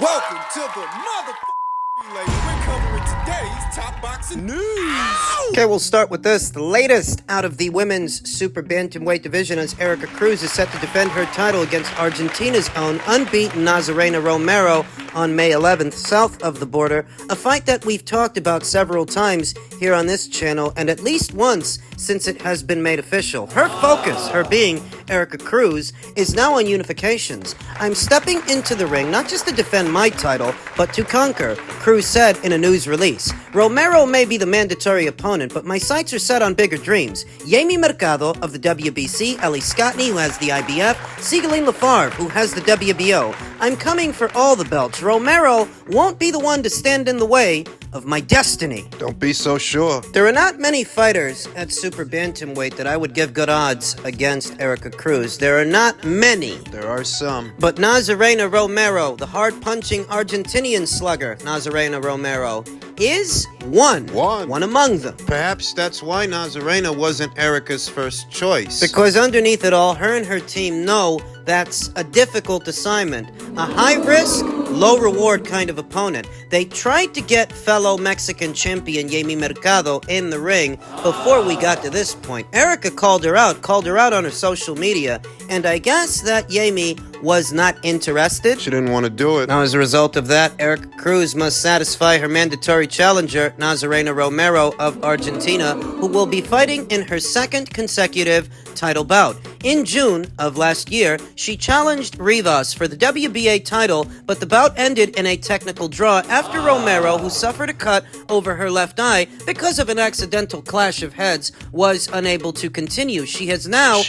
Welcome to the motherfucking we're covering today's top boxing news. Okay, we'll start with this. The latest out of the women's super bantamweight division as Erica Cruz is set to defend her title against Argentina's own unbeaten Nazarena Romero on May 11th, south of the border, a fight that we've talked about several times here on this channel, and at least once since it has been made official. Her focus, her being Erica Cruz, is now on unifications. I'm stepping into the ring not just to defend my title, but to conquer, Cruz said in a news release. Romero may be the mandatory opponent, but my sights are set on bigger dreams. Jamie Mercado of the WBC, Ellie Scotney, who has the IBF, Sigaline Lafarve, who has the WBO. I'm coming for all the belts. Romero won't be the one to stand in the way of my destiny. Don't be so sure. There are not many fighters at super bantamweight that I would give good odds against Erica Cruz. There are not many. There are some. But Nazarena Romero, the hard-punching Argentinian slugger, Nazarena Romero, is one. One among them. Perhaps that's why Nazarena wasn't Erica's first choice. Because underneath it all, her and her team know that's a difficult assignment. A high-risk, low-reward kind of opponent. They tried to get fellow Mexican champion Jamie Mercado in the ring before we got to this point. Erica called her out on her social media, and I guess that Jamie was not interested. She didn't want to do it. Now, as a result of that, Erica Cruz must satisfy her mandatory challenger, Nazarena Romero of Argentina, who will be fighting in her second consecutive title bout. In June of last year, she challenged Rivas for the WBA title, but the bout ended in a technical draw after Romero, who suffered a cut over her left eye because of an accidental clash of heads, was unable to continue. She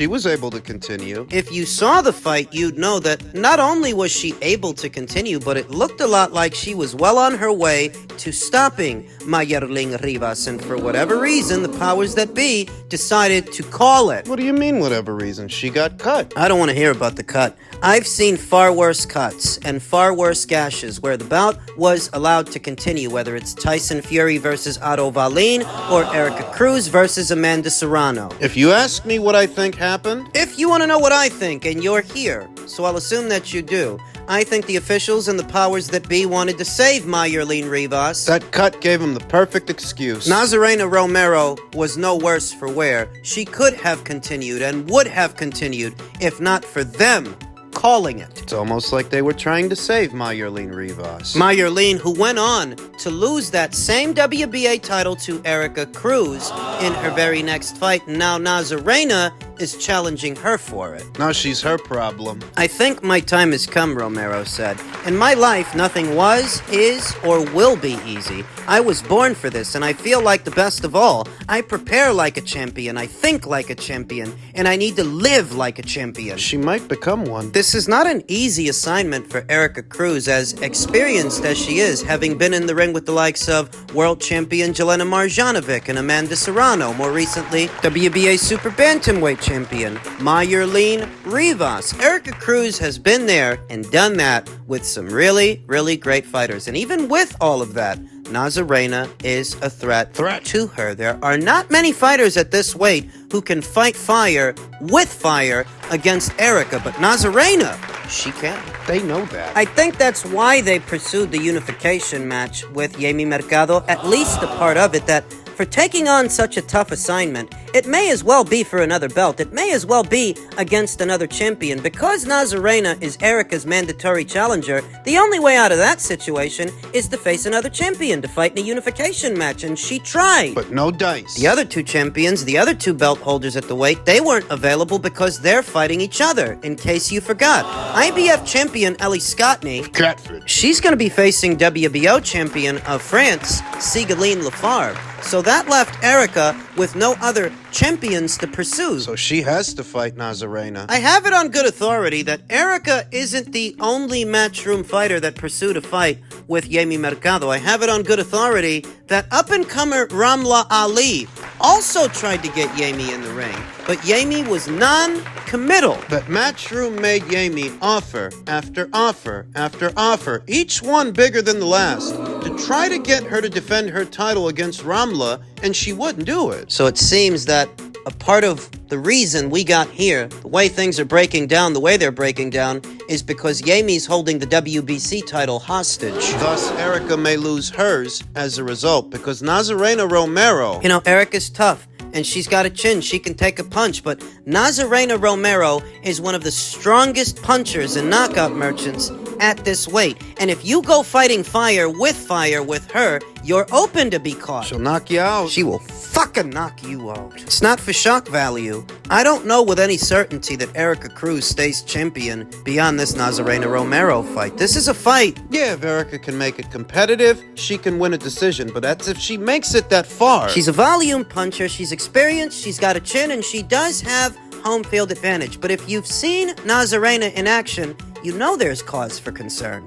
was able to continue. If you saw the fight, you'd know that not only was she able to continue, but it looked a lot like she was well on her way to stopping Mayerling Rivas, and for whatever reason, the powers that be decided to call it. What do you mean, whatever reason? She got cut. I don't want to hear about the cut. I've seen far worse cuts and far worse gashes where the bout was allowed to continue, whether it's Tyson Fury versus Otto Wallin or Erica Cruz versus Amanda Serrano. If you ask me what I think happened... If you want to know what I think, and you're here, so I'll assume that you do, I think the officials and the powers that be wanted to save Mayerling Rivas. That cut gave him the perfect excuse. Nazarena Romero was no worse for wear. She could have continued and would have continued if not for them calling it. It's almost like they were trying to save Mayerling Rivas. Mayerling, who went on to lose that same WBA title to Erica Cruz in her very next fight, and now Nazarena is challenging her for it. Now she's her problem. I think my time has come, Romero said. In my life, nothing was, is, or will be easy. I was born for this, and I feel like the best of all. I prepare like a champion, I think like a champion, and I need to live like a champion. She might become one. This is not an easy assignment for Erica Cruz, as experienced as she is, having been in the ring with the likes of world champion Jelena Marjanovic and Amanda Serrano, more recently WBA Super Bantamweight champion Mayerling Rivas. Erica Cruz has been there and done that with some really, really great fighters, and even with all of that, Nazarena is a threat to her. There are not many fighters at this weight who can fight fire with fire against Erica, but Nazarena, she can. They know that. I think that's why they pursued the unification match with Jamie Mercado, at least a part of it, that for taking on such a tough assignment, it may as well be for another belt. It may as well be against another champion. Because Nazarena is Erica's mandatory challenger, the only way out of that situation is to face another champion to fight in a unification match, and she tried. But no dice. The other two champions, the other two belt holders at the weight, they weren't available because they're fighting each other, in case you forgot. IBF champion Ellie Scotney, Crawford, she's going to be facing WBO champion of France, Sigaline Lafarve. So that left Erica with no other champions to pursue. So she has to fight Nazarena. I have it on good authority that Erica isn't the only matchroom fighter that pursued a fight with Jamie Mercado. I have it on good authority that up-and-comer Ramla Ali also tried to get Jamie in the ring, but Jamie was non-committal. That Matchroom made Jamie offer after offer after offer, each one bigger than the last, to try to get her to defend her title against Ramla, and she wouldn't do it. So it seems that a part of the reason we got here, the way things are breaking down, the way they're breaking down, is because Yami's holding the WBC title hostage. Thus, Erica may lose hers as a result, because Nazarena Romero... You know, Erica's tough, and she's got a chin. She can take a punch, but Nazarena Romero is one of the strongest punchers and knockout merchants at this weight. And if you go fighting fire with her, you're open to be caught. She'll knock you out. She will fucking knock you out. It's not for shock value. I don't know with any certainty that Erica Cruz stays champion beyond this Nazarena Romero fight. This is a fight. Yeah, if Erica can make it competitive, she can win a decision, but that's if she makes it that far. She's a volume puncher, she's experienced, she's got a chin, and she does have home field advantage. But if you've seen Nazarena in action, you know there's cause for concern.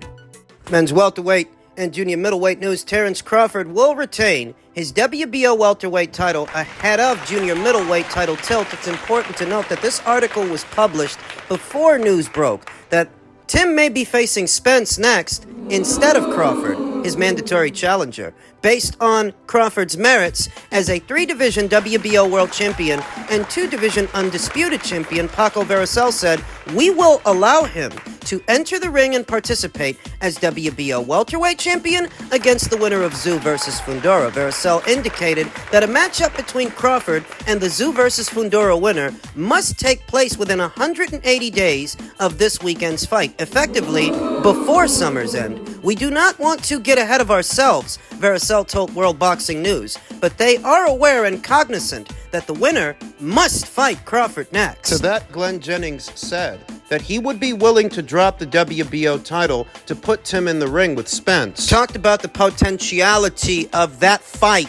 Men's welterweight and junior middleweight news, Terrence Crawford will retain his WBO welterweight title ahead of junior middleweight title tilt. It's important to note that this article was published before news broke that Tim may be facing Spence next instead of Crawford, his mandatory challenger. Based on Crawford's merits as a 3-division WBO world champion and 2-division undisputed champion, Paco Veracel said, "We will allow him to enter the ring and participate as WBO welterweight champion against the winner of Tszyu versus Fundora." Veracel indicated that a matchup between Crawford and the Tszyu versus Fundora winner must take place within 180 days of this weekend's fight, effectively before summer's end. "We do not want to get ahead of ourselves," Veracel told World Boxing News, but they are aware and cognizant that the winner must fight Crawford next. To that, Glenn Jennings said that he would be willing to drop the WBO title to put Tim in the ring with Spence. Talked about the potentiality of that fight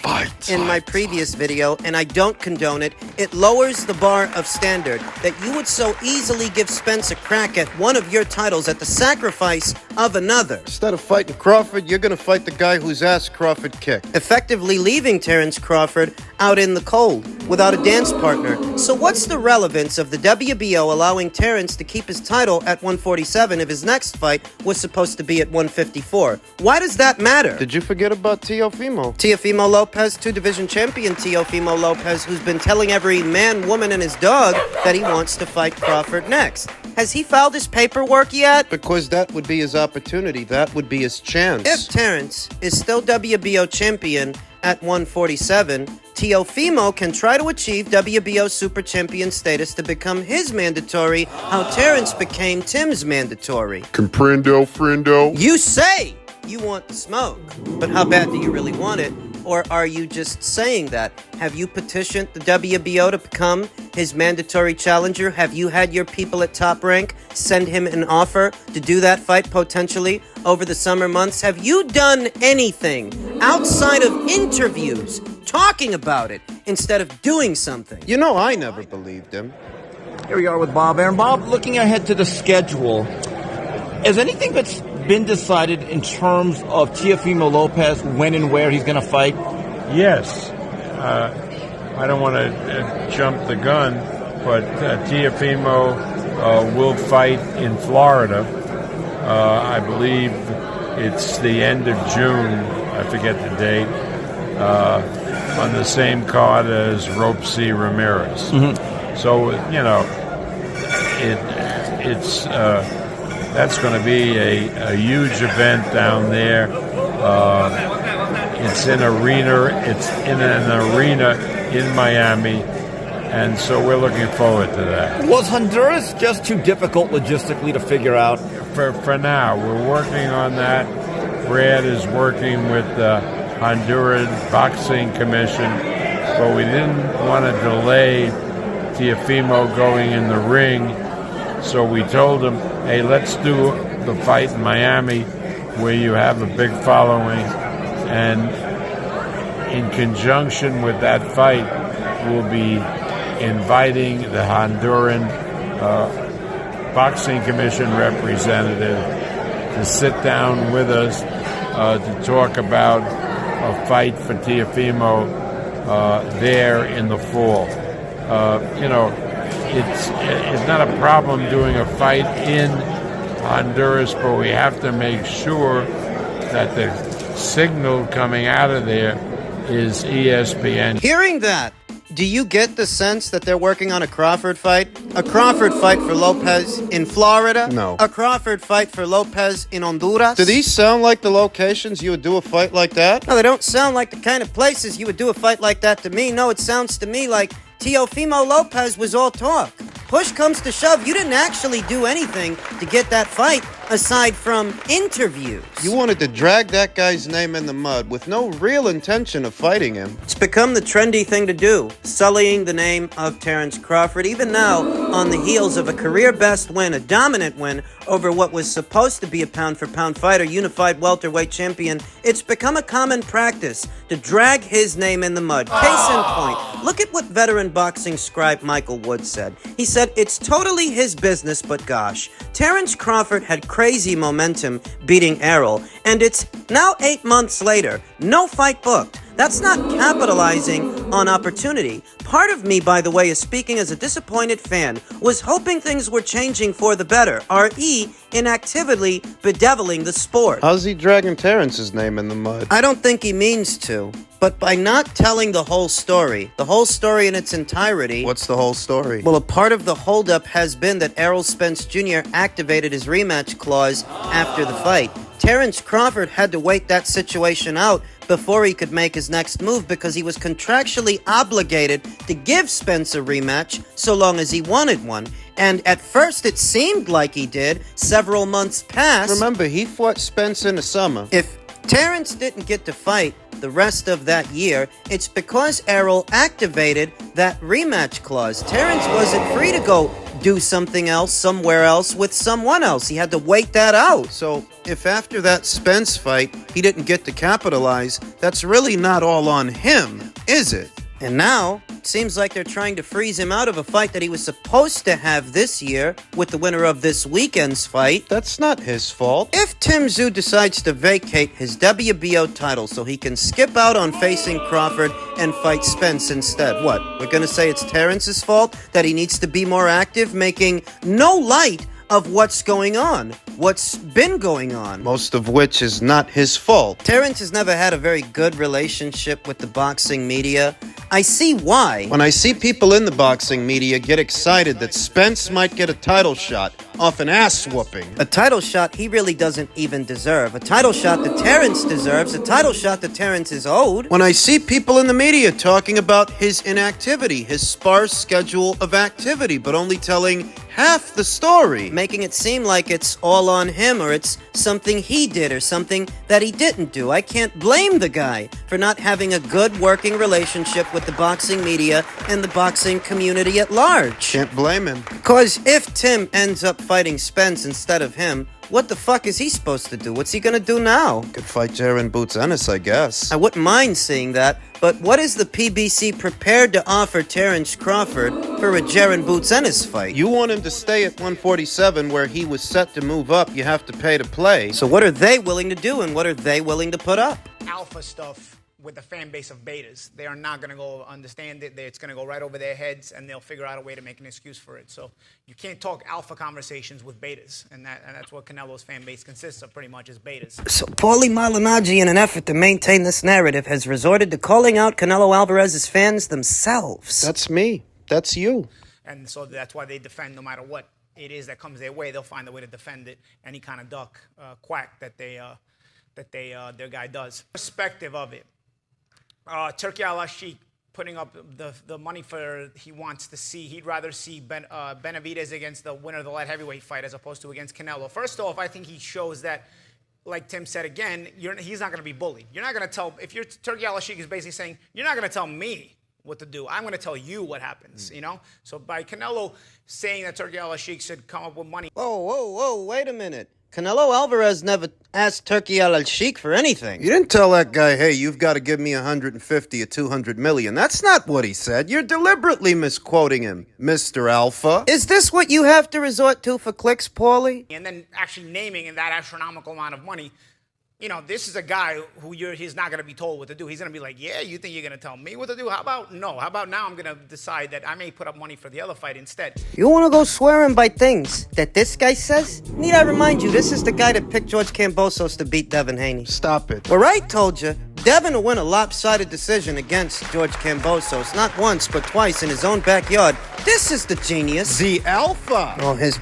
in my previous video, and I don't condone it. It lowers the bar of standard that you would so easily give Spence a crack at one of your titles at the sacrifice of another. Instead of fighting Crawford, you're going to fight the guy whose ass Crawford kicked. Effectively leaving Terrence Crawford out in the cold without a dance partner. So what's the relevance of the WBO allowing Terrence to keep his title at 147 if his next fight was supposed to be at 154? Why does that matter? Did you forget about Teofimo? Teofimo Lopez, 2-division champion Teofimo Lopez, who's been telling every man, woman, and his dog that he wants to fight Crawford next. Has he filed his paperwork yet? Because that would be his opportunity. That would be his chance. If Terrence is still WBO champion at 147, Teofimo can try to achieve WBO super champion status to become his mandatory, how Terrence became Tim's mandatory. Comprendo, friendo. You say you want the smoke, but how bad do you really want it? Or are you just saying that? Have you petitioned the WBO to become his mandatory challenger? Have you had your people at Top Rank send him an offer to do that fight potentially over the summer months? Have you done anything outside of interviews talking about it instead of doing something? You know, I never believed him. Here we are with Bob Aaron. Bob, looking ahead to the schedule, has anything that's been decided in terms of Teofimo Lopez, when and where he's going to fight? Yes. I don't want to jump the gun, but Teofimo will fight in Florida. I believe it's the end of June. I forget the date. On the same card as Ramirez. Mm-hmm. So, you know, it's that's going to be a huge event down there. It's in an arena in Miami, and so we're looking forward to that. Was Honduras just too difficult logistically to figure out? For now, we're working on that. Brad is working with the Honduran Boxing Commission, but we didn't want to delay Teofimo going in the ring, so we told him, hey, let's do the fight in Miami where you have a big following, and in conjunction with that fight, we'll be inviting the Honduran Boxing Commission representative to sit down with us to talk about a fight for Teofimo there in the fall. You know, it's not a problem doing a fight in Honduras, but we have to make sure that the signal coming out of there is ESPN. Hearing that, Do you get the sense that they're working on a Crawford fight? A Crawford fight for Lopez in Florida? No. A Crawford fight for Lopez in Honduras? Do these sound like the locations you would do a fight like that? No, they don't sound like the kind of places you would do a fight like that to me. No, it sounds to me like Teofimo Lopez was all talk. Push comes to shove, you didn't actually do anything to get that fight aside from interviews. You wanted to drag that guy's name in the mud with no real intention of fighting him. It's become the trendy thing to do, sullying the name of Terence Crawford, even now on the heels of a career-best win, a dominant win over what was supposed to be a pound-for-pound fighter, unified welterweight champion. It's become a common practice to drag his name in the mud. Case in point, look at what veteran boxing scribe Michael Wood said. He said, "It's totally his business, but gosh, Terence Crawford had crazy momentum beating Errol, and it's now 8 months later, no fight booked. That's not capitalizing on opportunity. Part of me, by the way, is speaking as a disappointed fan, was hoping things were changing for the better. R.E. inactivity bedeviling the sport." How's he dragging Terrence's name in the mud? I don't think he means to. But by not telling the whole story in its entirety... What's the whole story? Well, a part of the holdup has been that Errol Spence Jr. activated his rematch clause after the fight. Terence Crawford had to wait that situation out before he could make his next move because he was contractually obligated to give Spence a rematch so long as he wanted one. And at first it seemed like he did. Several months passed. Remember, he fought Spence in the summer. If Terence didn't get to fight the rest of that year, it's because Errol activated that rematch clause. Terence wasn't free to go do something else, somewhere else, with someone else. He had to wait that out. So, if after that Spence fight, he didn't get to capitalize, that's really not all on him, is it? And now, it seems like they're trying to freeze him out of a fight that he was supposed to have this year with the winner of this weekend's fight. That's not his fault. If Tszyu decides to vacate his WBO title so he can skip out on facing Crawford and fight Spence instead, what? We're gonna say it's Terrence's fault? That he needs to be more active, making no light of what's going on, what's been going on. Most of which is not his fault. Terence has never had a very good relationship with the boxing media. I see why. When I see people in the boxing media get excited that Spence might get a title shot off an ass whooping. A title shot he really doesn't even deserve. A title shot that Terence deserves. A title shot that Terence is owed. When I see people in the media talking about his inactivity, his sparse schedule of activity, but only telling half the story. Making it seem like it's all on him or it's something he did or something that he didn't do. I can't blame the guy for not having a good working relationship with the boxing media and the boxing community at large. Can't blame him. Because if Tim ends up fighting Spence instead of him, what the fuck is he supposed to do? What's he gonna do now? Could fight Jaron Boots Ennis, I guess. I wouldn't mind seeing that, but what is the PBC prepared to offer Terence Crawford for a Jaron Boots Ennis fight? You want him to stay at 147 where he was set to move up, you have to pay to play. So what are they willing to do and what are they willing to put up? Alpha stuff with the fan base of betas. They are not going to go understand it. It's going to go right over their heads, and they'll figure out a way to make an excuse for it. So you can't talk alpha conversations with betas, and that's what Canelo's fan base consists of, pretty much, is betas. So Paulie Malignaggi, in an effort to maintain this narrative, has resorted to calling out Canelo Alvarez's fans themselves. That's me. That's you. And so that's why they defend no matter what it is that comes their way. They'll find a way to defend it, any kind of duck, quack that their guy does. Perspective of it. Turki Al-Ashik putting up the money for he wants to see. He'd rather see Benavidez against the winner of the light heavyweight fight as opposed to against Canelo. First off, I think he shows that, like Tim said again, he's not going to be bullied. You're not going to tell, if you're Turki Al-Ashik is basically saying, you're not going to tell me what to do. I'm going to tell you what happens, you know? So by Canelo saying that Turki Al-Ashik should come up with money. Whoa, wait a minute. Canelo Alvarez never asked Turki Al-Sheikh for anything. You didn't tell that guy, hey, you've got to give me 150 or 200 million. That's not what he said. You're deliberately misquoting him, Mr. Alpha. Is this what you have to resort to for clicks, Paulie? And then actually naming that astronomical amount of money. You know, this is a guy who he's not going to be told what to do. He's going to be like, yeah, you think you're going to tell me what to do? How about no? How about now I'm going to decide that I may put up money for the other fight instead? You want to go swearing by things that this guy says? Need I remind you, this is the guy that picked George Kambosos to beat Devin Haney. Stop it. Well, I told you, Devin to win a lopsided decision against George Kambosos, not once but twice in his own backyard. This is the genius. The alpha. Oh, his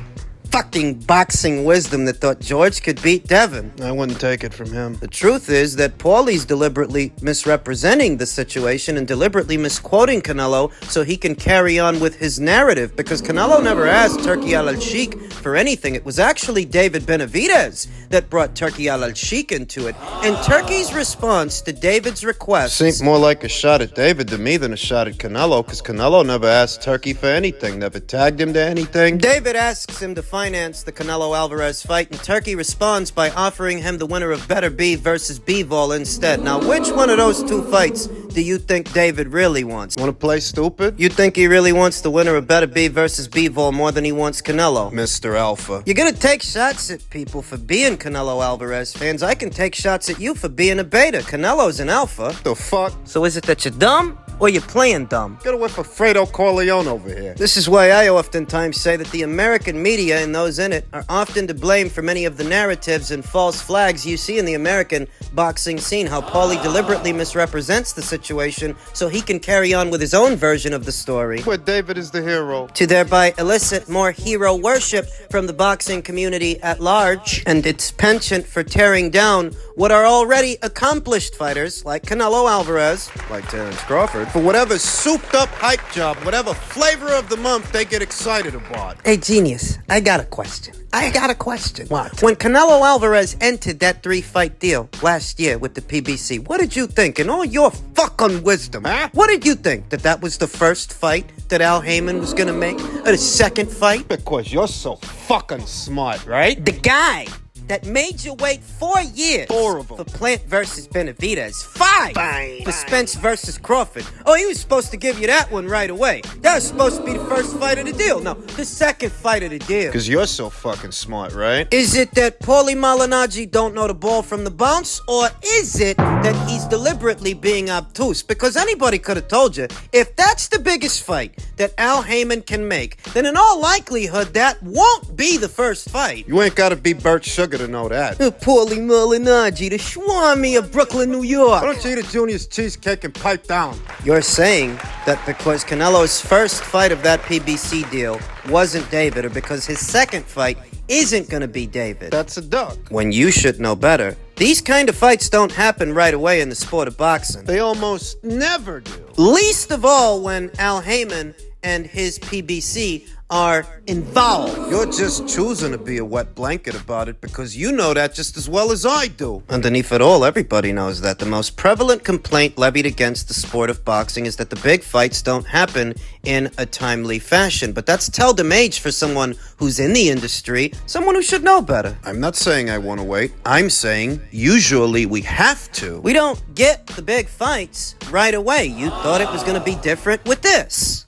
fucking boxing wisdom that thought George could beat Devin. I wouldn't take it from him. The truth is that Paulie's deliberately misrepresenting the situation and deliberately misquoting Canelo so he can carry on with his narrative, because Canelo never asked Turki al-Sheikh for anything. It was actually David Benavidez that brought Turki al-Sheikh into it. And Turki's response to David's request Seemed more like a shot at David to me than a shot at Canelo, because Canelo never asked Turki for anything, never tagged him to anything. David asks him to finance the Canelo-Alvarez fight, and Turki responds by offering him the winner of Better Be versus Bivol instead. Now, which one of those two fights do you think David really wants? Want to play stupid? You think he really wants the winner of Better Be versus Bivol more than he wants Canelo? Mr. Alpha. You're gonna take shots at people for being Canelo-Alvarez fans. I can take shots at you for being a beta. Canelo's an alpha. The fuck? So is it that you're dumb? Or you're playing dumb? Get away from Fredo Corleone over here. This is why I oftentimes say that the American media and those in it are often to blame for many of the narratives and false flags you see in the American boxing scene. How Paulie deliberately misrepresents the situation so he can carry on with his own version of the story, Where David is the hero. to thereby elicit more hero worship from the boxing community at large, and its penchant for tearing down what are already accomplished fighters like Canelo Alvarez, Like Terrence Crawford. For whatever souped up hype job, whatever flavor of the month they get excited about. Hey, genius, I got a question. What? When Canelo Alvarez entered that 3-fight deal last year with the PBC, what did you think? In all your fucking wisdom, Huh? what did you think? That was the first fight that Al Heyman was gonna make? Or the second fight? Because you're so fucking smart, right? The guy that made you wait 4 years 4 of them. for Plant versus Benavidez, 5 for Spence versus Crawford. Oh, he was supposed to give you that one right away. That was supposed to be the first fight of the deal. No, the second fight of the deal. Because you're so fucking smart, right? Is it that Paulie Malignaggi don't know the ball from the bounce, or is it that he's deliberately being obtuse? Because anybody could have told you, if that's the biggest fight that Al Heyman can make, then in all likelihood that won't be the first fight. You ain't gotta be Bert Sugar to know that. Paulie Malignaggi, the Swami of Brooklyn, New York. Why don't you eat a Junior's cheesecake and pipe down? You're saying that because Canelo's first fight of that PBC deal wasn't David, or because his second fight isn't gonna be David, That's a duck. when you should know better. These kind of fights don't happen right away in the sport of boxing. They almost never do. Least of all when Al Heyman and his PBC are involved. You're just choosing to be a wet blanket about it because you know that just as well as I do. Underneath it all, everybody knows that the most prevalent complaint levied against the sport of boxing is that the big fights don't happen in a timely fashion. But that's tell-them age for someone who's in the industry, someone who should know better. I'm not saying I want to wait. I'm saying usually we have to. We don't get the big fights right away. You thought it was going to be different with this.